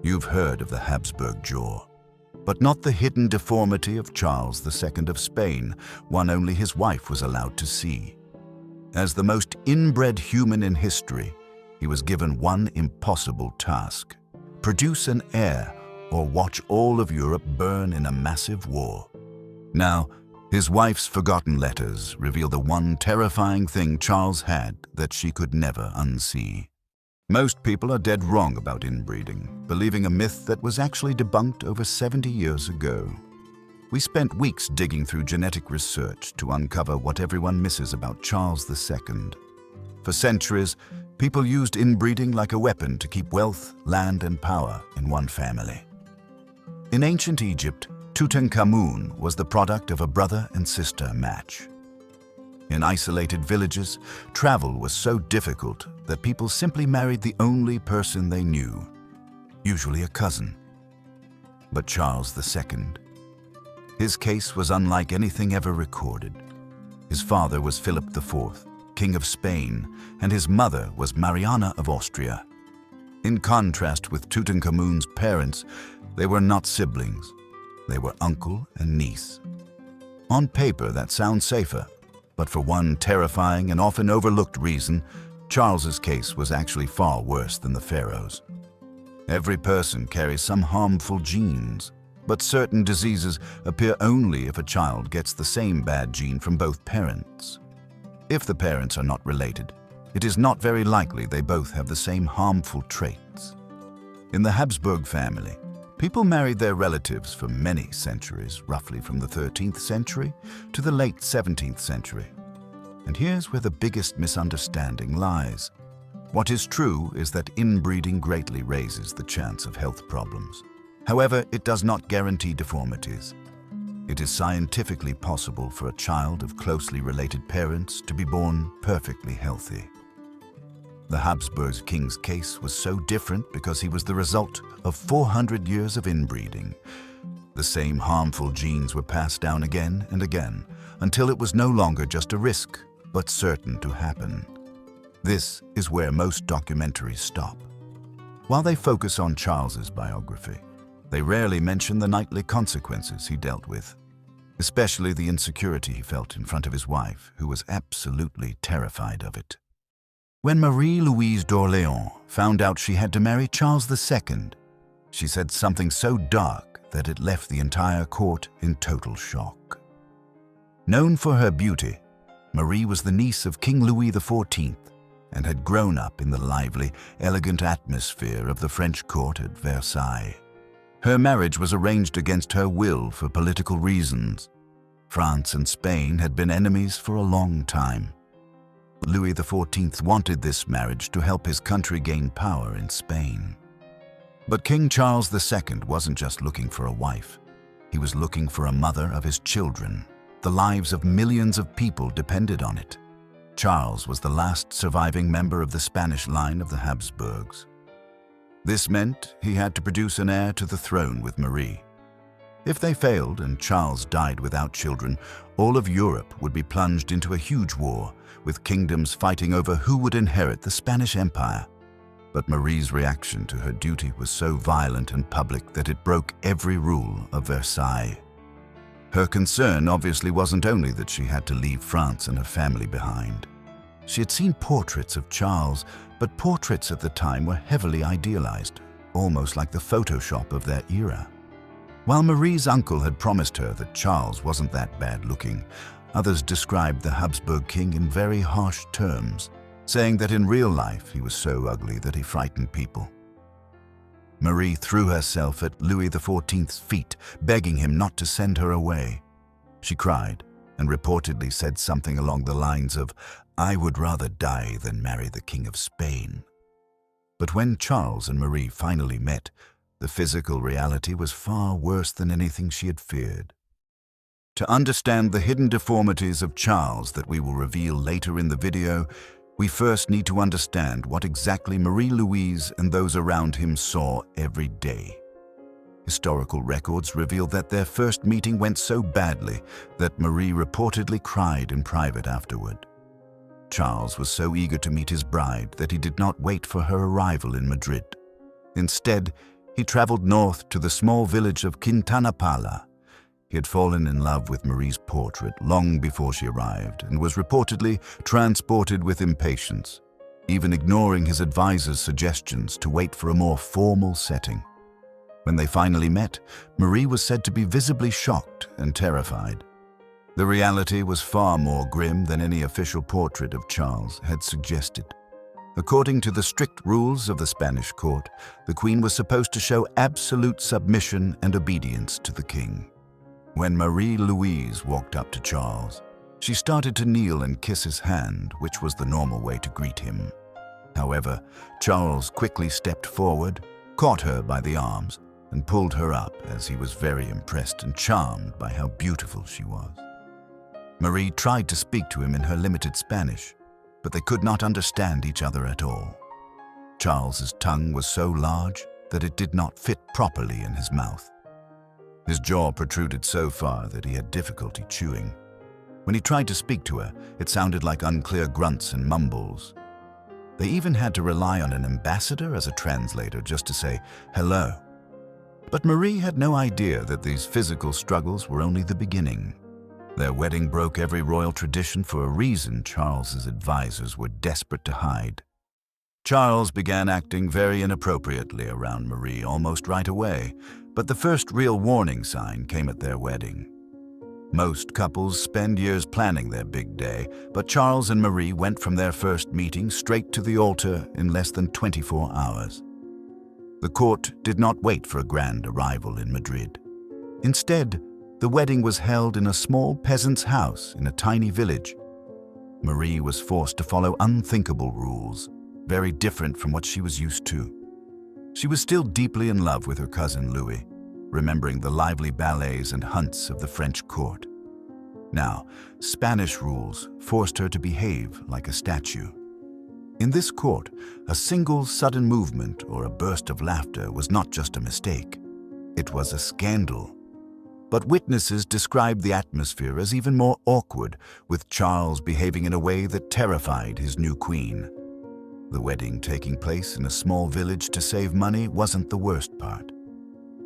You've heard of the Habsburg jaw, but not the hidden deformity of Charles II of Spain, one only his wife was allowed to see. As the most inbred human in history, he was given one impossible task: produce an heir or watch all of Europe burn in a massive war. Now, his wife's forgotten letters reveal the one terrifying thing Charles had that she could never unsee. Most people are dead wrong about inbreeding, believing a myth that was actually debunked over 70 years ago. We spent weeks digging through genetic research to uncover what everyone misses about Charles II. For centuries, people used inbreeding like a weapon to keep wealth, land, and power in one family. In ancient Egypt, Tutankhamun was the product of a brother and sister match. In isolated villages, travel was so difficult that people simply married the only person they knew, usually a cousin. But Charles II, his case was unlike anything ever recorded. His father was Philip IV, King of Spain, and his mother was Mariana of Austria. In contrast with Tutankhamun's parents, they were not siblings. They were uncle and niece. On paper, that sounds safer, but for one terrifying and often overlooked reason, Charles's case was actually far worse than the pharaohs. Every person carries some harmful genes, but certain diseases appear only if a child gets the same bad gene from both parents. If the parents are not related, it is not very likely they both have the same harmful traits. In the Habsburg family, people married their relatives for many centuries, roughly from the 13th century to the late 17th century. And here's where the biggest misunderstanding lies. What is true is that inbreeding greatly raises the chance of health problems. However, it does not guarantee deformities. It is scientifically possible for a child of closely related parents to be born perfectly healthy. The Habsburg king's case was so different because he was the result of 400 years of inbreeding. The same harmful genes were passed down again and again until it was no longer just a risk, but certain to happen. This is where most documentaries stop. While they focus on Charles's biography, they rarely mention the nightly consequences he dealt with, especially the insecurity he felt in front of his wife, who was absolutely terrified of it. When Marie Louise d'Orléans found out she had to marry Charles II, she said something so dark that it left the entire court in total shock. Known for her beauty, Marie was the niece of King Louis XIV and had grown up in the lively, elegant atmosphere of the French court at Versailles. Her marriage was arranged against her will for political reasons. France and Spain had been enemies for a long time. Louis XIV wanted this marriage to help his country gain power in Spain. But King Charles II wasn't just looking for a wife. He was looking for a mother of his children. The lives of millions of people depended on it. Charles was the last surviving member of the Spanish line of the Habsburgs. This meant he had to produce an heir to the throne with Marie. If they failed and Charles died without children, all of Europe would be plunged into a huge war, with kingdoms fighting over who would inherit the Spanish Empire. But Marie's reaction to her duty was so violent and public that it broke every rule of Versailles. Her concern obviously wasn't only that she had to leave France and her family behind. She had seen portraits of Charles, but portraits at the time were heavily idealized, almost like the Photoshop of their era. While Marie's uncle had promised her that Charles wasn't that bad looking, others described the Habsburg king in very harsh terms, saying that in real life he was so ugly that he frightened people. Marie threw herself at Louis XIV's feet, begging him not to send her away. She cried and reportedly said something along the lines of, "I would rather die than marry the King of Spain." But when Charles and Marie finally met, the physical reality was far worse than anything she had feared. To understand the hidden deformities of Charles that we will reveal later in the video, we first need to understand what exactly Marie Louise and those around him saw every day. Historical records reveal that their first meeting went so badly that Marie reportedly cried in private afterward. Charles was so eager to meet his bride that he did not wait for her arrival in Madrid. Instead, he traveled north to the small village of Quintanapala. He had fallen in love with Marie's portrait long before she arrived and was reportedly transported with impatience, even ignoring his advisor's suggestions to wait for a more formal setting. When they finally met, Marie was said to be visibly shocked and terrified. The reality was far more grim than any official portrait of Charles had suggested. According to the strict rules of the Spanish court, the queen was supposed to show absolute submission and obedience to the king. When Marie Louise walked up to Charles, she started to kneel and kiss his hand, which was the normal way to greet him. However, Charles quickly stepped forward, caught her by the arms, and pulled her up as he was very impressed and charmed by how beautiful she was. Marie tried to speak to him in her limited Spanish, but they could not understand each other at all. Charles's tongue was so large that it did not fit properly in his mouth. His jaw protruded so far that he had difficulty chewing. When he tried to speak to her, it sounded like unclear grunts and mumbles. They even had to rely on an ambassador as a translator just to say hello. But Marie had no idea that these physical struggles were only the beginning. Their wedding broke every royal tradition for a reason Charles's advisors were desperate to hide. Charles began acting very inappropriately around Marie almost right away, but the first real warning sign came at their wedding. Most couples spend years planning their big day, but Charles and Marie went from their first meeting straight to the altar in less than 24 hours. The court did not wait for a grand arrival in Madrid. Instead, the wedding was held in a small peasant's house in a tiny village. Marie was forced to follow unthinkable rules, very different from what she was used to. She was still deeply in love with her cousin Louis, remembering the lively ballets and hunts of the French court. Now, Spanish rules forced her to behave like a statue. In this court, a single sudden movement or a burst of laughter was not just a mistake. It was a scandal. But witnesses described the atmosphere as even more awkward, with Charles behaving in a way that terrified his new queen. The wedding taking place in a small village to save money wasn't the worst part.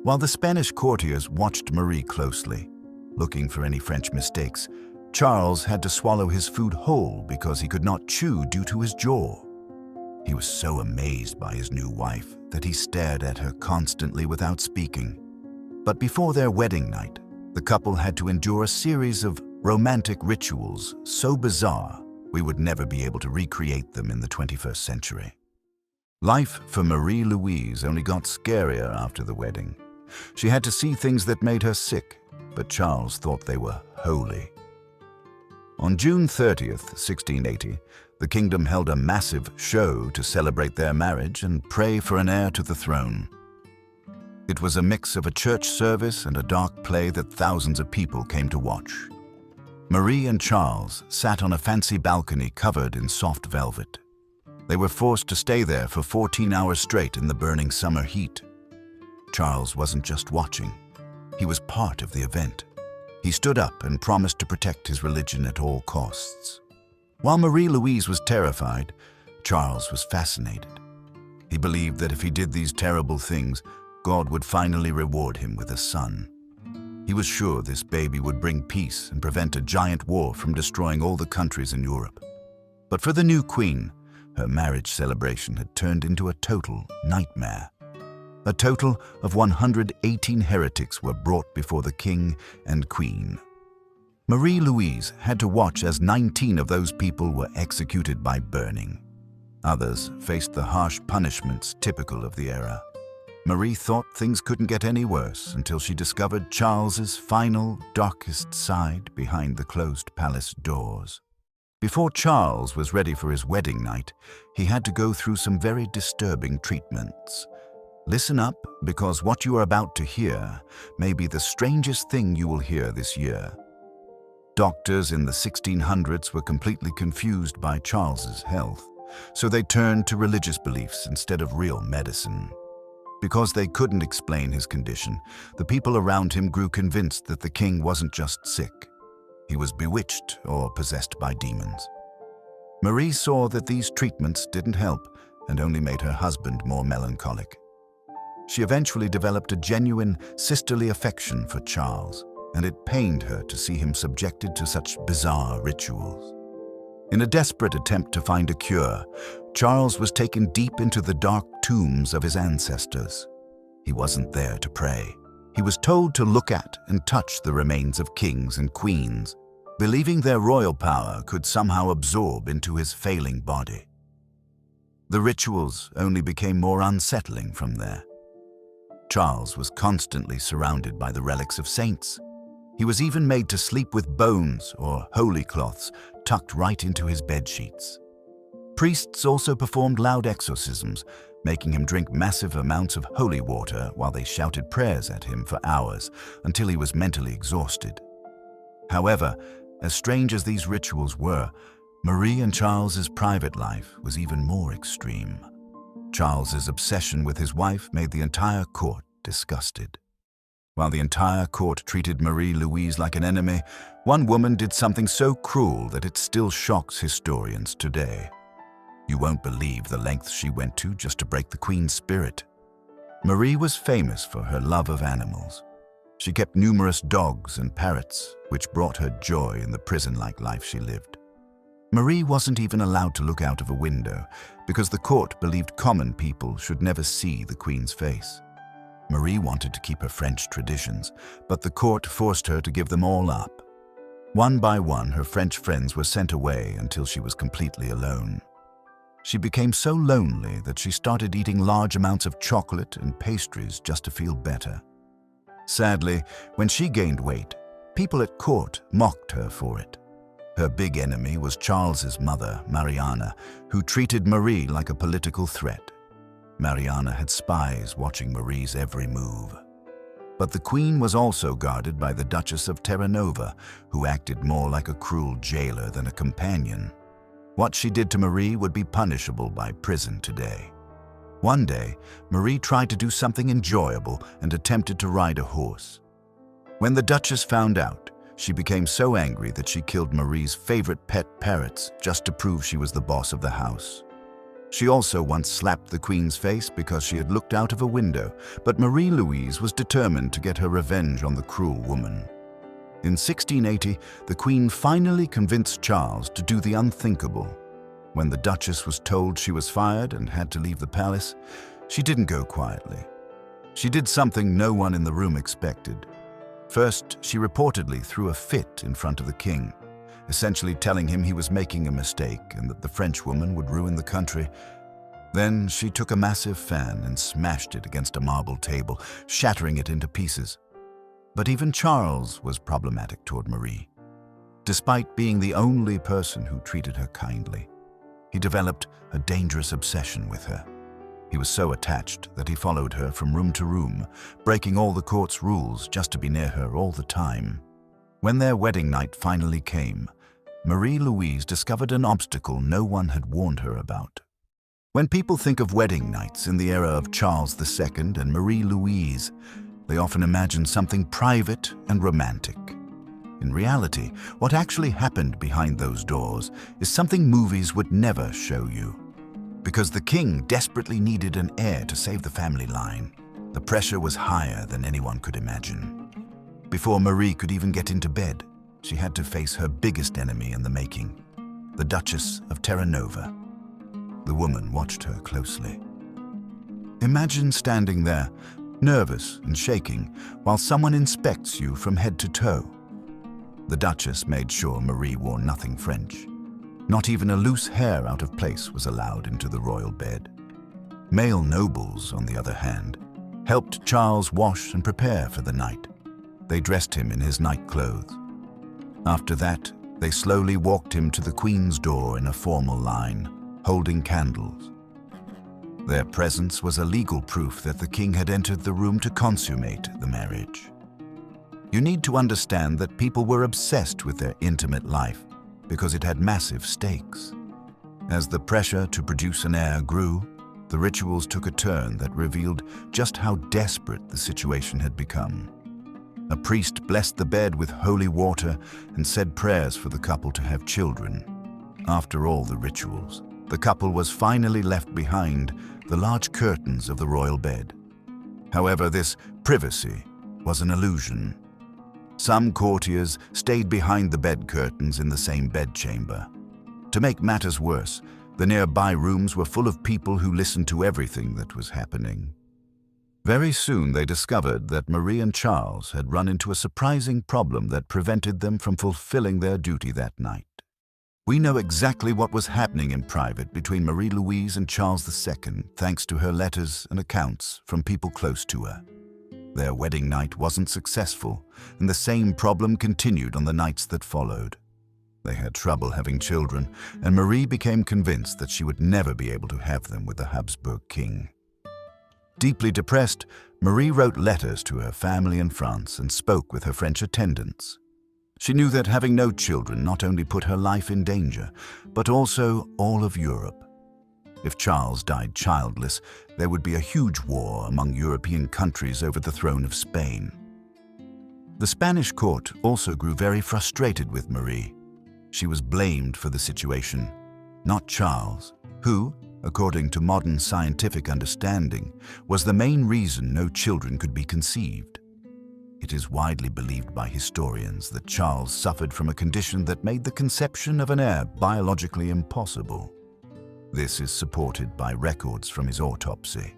While the Spanish courtiers watched Marie closely, looking for any French mistakes, Charles had to swallow his food whole because he could not chew due to his jaw. He was so amazed by his new wife that he stared at her constantly without speaking. But before their wedding night, the couple had to endure a series of romantic rituals so bizarre we would never be able to recreate them in the 21st century. Life for Marie Louise only got scarier after the wedding. She had to see things that made her sick, but Charles thought they were holy. On June 30th, 1680, the kingdom held a massive show to celebrate their marriage and pray for an heir to the throne. It was a mix of a church service and a dark play that thousands of people came to watch. Marie and Charles sat on a fancy balcony covered in soft velvet. They were forced to stay there for 14 hours straight in the burning summer heat. Charles wasn't just watching. He was part of the event. He stood up and promised to protect his religion at all costs. While Marie Louise was terrified, Charles was fascinated. He believed that if he did these terrible things, God would finally reward him with a son. He was sure this baby would bring peace and prevent a giant war from destroying all the countries in Europe. But for the new queen, her marriage celebration had turned into a total nightmare. A total of 118 heretics were brought before the king and queen. Marie Louise had to watch as 19 of those people were executed by burning. Others faced the harsh punishments typical of the era. Marie thought things couldn't get any worse until she discovered Charles's final, darkest side behind the closed palace doors. Before Charles was ready for his wedding night, he had to go through some very disturbing treatments. Listen up, because what you are about to hear may be the strangest thing you will hear this year. Doctors in the 1600s were completely confused by Charles's health, so they turned to religious beliefs instead of real medicine. Because they couldn't explain his condition, the people around him grew convinced that the king wasn't just sick. He was bewitched or possessed by demons. Marie saw that these treatments didn't help and only made her husband more melancholic. She eventually developed a genuine sisterly affection for Charles, and it pained her to see him subjected to such bizarre rituals. In a desperate attempt to find a cure, Charles was taken deep into the dark tombs of his ancestors. He wasn't there to pray. He was told to look at and touch the remains of kings and queens, believing their royal power could somehow absorb into his failing body. The rituals only became more unsettling from there. Charles was constantly surrounded by the relics of saints. He was even made to sleep with bones or holy cloths tucked right into his bedsheets. Priests also performed loud exorcisms, making him drink massive amounts of holy water while they shouted prayers at him for hours until he was mentally exhausted. However, as strange as these rituals were, Marie and Charles's private life was even more extreme. Charles's obsession with his wife made the entire court disgusted. While the entire court treated Marie Louise like an enemy, one woman did something so cruel that it still shocks historians today. You won't believe the lengths she went to just to break the Queen's spirit. Marie was famous for her love of animals. She kept numerous dogs and parrots, which brought her joy in the prison-like life she lived. Marie wasn't even allowed to look out of a window because the court believed common people should never see the Queen's face. Marie wanted to keep her French traditions, but the court forced her to give them all up. One by one, her French friends were sent away until she was completely alone. She became so lonely that she started eating large amounts of chocolate and pastries just to feel better. Sadly, when she gained weight, people at court mocked her for it. Her big enemy was Charles's mother, Mariana, who treated Marie like a political threat. Mariana had spies watching Marie's every move. But the Queen was also guarded by the Duchess of Terranova, who acted more like a cruel jailer than a companion. What she did to Marie would be punishable by prison today. One day, Marie tried to do something enjoyable and attempted to ride a horse. When the Duchess found out, she became so angry that she killed Marie's favorite pet parrots just to prove she was the boss of the house. She also once slapped the Queen's face because she had looked out of a window, but Marie Louise was determined to get her revenge on the cruel woman. In 1680, the Queen finally convinced Charles to do the unthinkable. When the Duchess was told she was fired and had to leave the palace, she didn't go quietly. She did something no one in the room expected. First, she reportedly threw a fit in front of the king, essentially telling him he was making a mistake and that the French woman would ruin the country. Then she took a massive fan and smashed it against a marble table, shattering it into pieces. But even Charles was problematic toward Marie. Despite being the only person who treated her kindly, he developed a dangerous obsession with her. He was so attached that he followed her from room to room, breaking all the court's rules just to be near her all the time. When their wedding night finally came, Marie Louise discovered an obstacle no one had warned her about. When people think of wedding nights in the era of Charles II and Marie Louise, they often imagine something private and romantic. In reality, what actually happened behind those doors is something movies would never show you. Because the king desperately needed an heir to save the family line, the pressure was higher than anyone could imagine. Before Marie could even get into bed, she had to face her biggest enemy in the making, the Duchess of Terranova. The woman watched her closely. Imagine standing there, nervous and shaking, while someone inspects you from head to toe. The Duchess made sure Marie wore nothing French. Not even a loose hair out of place was allowed into the royal bed. Male nobles, on the other hand, helped Charles wash and prepare for the night. They dressed him in his night clothes. After that, they slowly walked him to the Queen's door in a formal line, holding candles. Their presence was a legal proof that the king had entered the room to consummate the marriage. You need to understand that people were obsessed with their intimate life because it had massive stakes. As the pressure to produce an heir grew, the rituals took a turn that revealed just how desperate the situation had become. A priest blessed the bed with holy water and said prayers for the couple to have children. After all the rituals, the couple was finally left behind the large curtains of the royal bed. However, this privacy was an illusion. Some courtiers stayed behind the bed curtains in the same bedchamber. To make matters worse, the nearby rooms were full of people who listened to everything that was happening. Very soon they discovered that Marie and Charles had run into a surprising problem that prevented them from fulfilling their duty that night. We know exactly what was happening in private between Marie Louise and Charles II, thanks to her letters and accounts from people close to her. Their wedding night wasn't successful, and the same problem continued on the nights that followed. They had trouble having children, and Marie became convinced that she would never be able to have them with the Habsburg king. Deeply depressed, Marie wrote letters to her family in France and spoke with her French attendants. She knew that having no children not only put her life in danger, but also all of Europe. If Charles died childless, there would be a huge war among European countries over the throne of Spain. The Spanish court also grew very frustrated with Marie. She was blamed for the situation, not Charles, who, according to modern scientific understanding, was the main reason no children could be conceived. It is widely believed by historians that Charles suffered from a condition that made the conception of an heir biologically impossible. This is supported by records from his autopsy.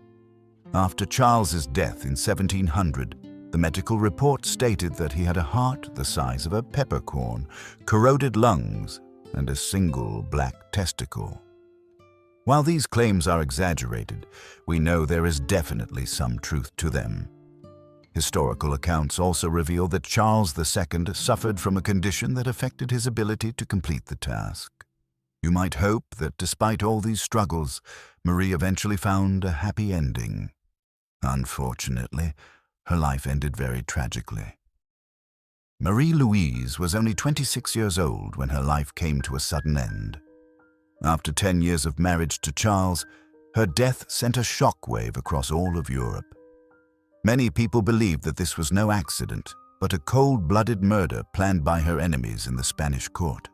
After Charles's death in 1700, the medical report stated that he had a heart the size of a peppercorn, corroded lungs, and a single black testicle. While these claims are exaggerated, we know there is definitely some truth to them. Historical accounts also reveal that Charles II suffered from a condition that affected his ability to complete the task. You might hope that despite all these struggles, Marie eventually found a happy ending. Unfortunately, her life ended very tragically. Marie Louise was only 26 years old when her life came to a sudden end. After 10 years of marriage to Charles, her death sent a shockwave across all of Europe. Many people believed that this was no accident, but a cold-blooded murder planned by her enemies in the Spanish court.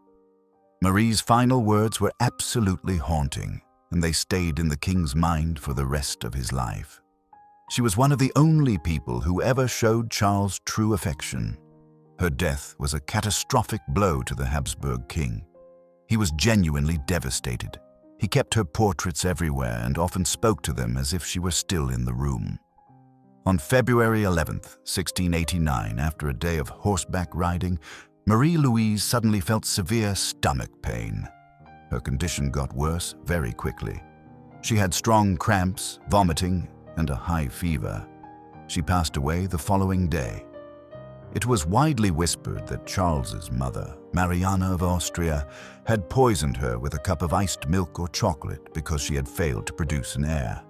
Marie's final words were absolutely haunting, and they stayed in the king's mind for the rest of his life. She was one of the only people who ever showed Charles true affection. Her death was a catastrophic blow to the Habsburg king. He was genuinely devastated. He kept her portraits everywhere and often spoke to them as if she were still in the room. On February 11, 1689, after a day of horseback riding, Marie Louise suddenly felt severe stomach pain. Her condition got worse very quickly. She had strong cramps, vomiting, and a high fever. She passed away the following day. It was widely whispered that Charles's mother, Mariana of Austria, had poisoned her with a cup of iced milk or chocolate because she had failed to produce an heir.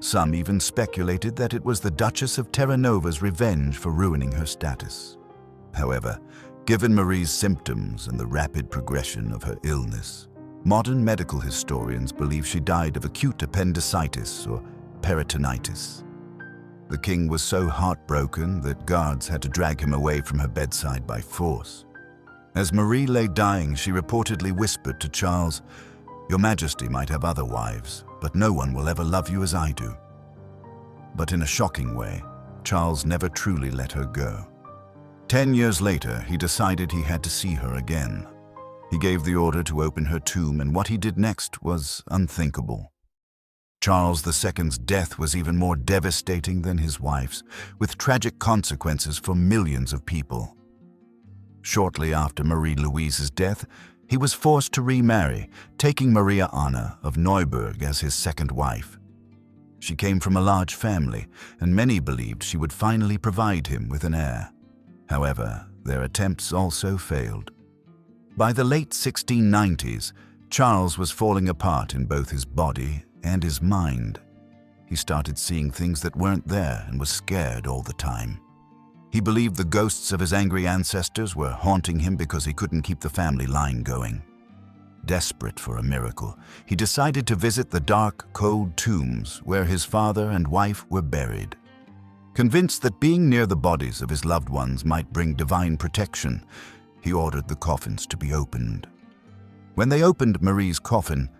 Some even speculated that it was the Duchess of Terranova's revenge for ruining her status. However, given Marie's symptoms and the rapid progression of her illness, modern medical historians believe she died of acute appendicitis or peritonitis. The king was so heartbroken that guards had to drag him away from her bedside by force. As Marie lay dying, she reportedly whispered to Charles, "Your Majesty might have other wives, but no one will ever love you as I do." But in a shocking way, Charles never truly let her go. 10 years later, he decided he had to see her again. He gave the order to open her tomb, and what he did next was unthinkable. Charles II's death was even more devastating than his wife's, with tragic consequences for millions of people. Shortly after Marie Louise's death, he was forced to remarry, taking Maria Anna of Neuburg as his second wife. She came from a large family, and many believed she would finally provide him with an heir. However, their attempts also failed. By the late 1690s, Charles was falling apart in both his body and his mind. He started seeing things that weren't there and was scared all the time. He believed the ghosts of his angry ancestors were haunting him because he couldn't keep the family line going. Desperate for a miracle, he decided to visit the dark, cold tombs where his father and wife were buried. Convinced that being near the bodies of his loved ones might bring divine protection, he ordered the coffins to be opened. When they opened Marie's coffin,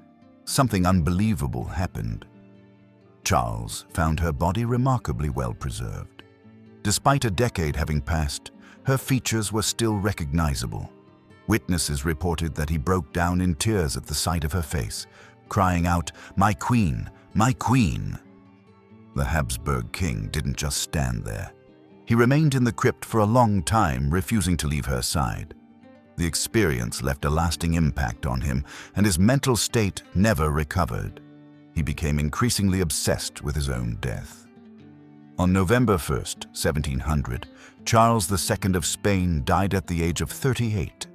something unbelievable happened. Charles found her body remarkably well preserved. Despite a decade having passed, her features were still recognizable. Witnesses reported that he broke down in tears at the sight of her face, crying out, "My queen, my queen!" The Habsburg king didn't just stand there. He remained in the crypt for a long time, refusing to leave her side. The experience left a lasting impact on him, and his mental state never recovered. He became increasingly obsessed with his own death. On November 1st, 1700, Charles II of Spain died at the age of 38.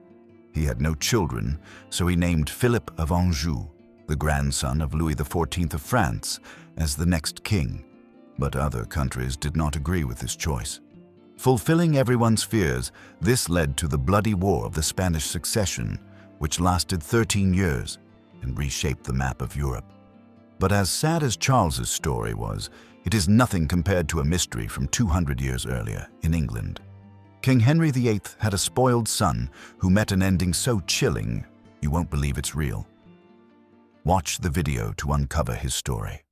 He had no children, so he named Philip of Anjou, the grandson of Louis XIV of France, as the next king. But other countries did not agree with this choice. Fulfilling everyone's fears, this led to the bloody War of the Spanish Succession, which lasted 13 years and reshaped the map of Europe. But as sad as Charles's story was, it is nothing compared to a mystery from 200 years earlier in England. King Henry VIII had a spoiled son who met an ending so chilling you won't believe it's real. Watch the video to uncover his story.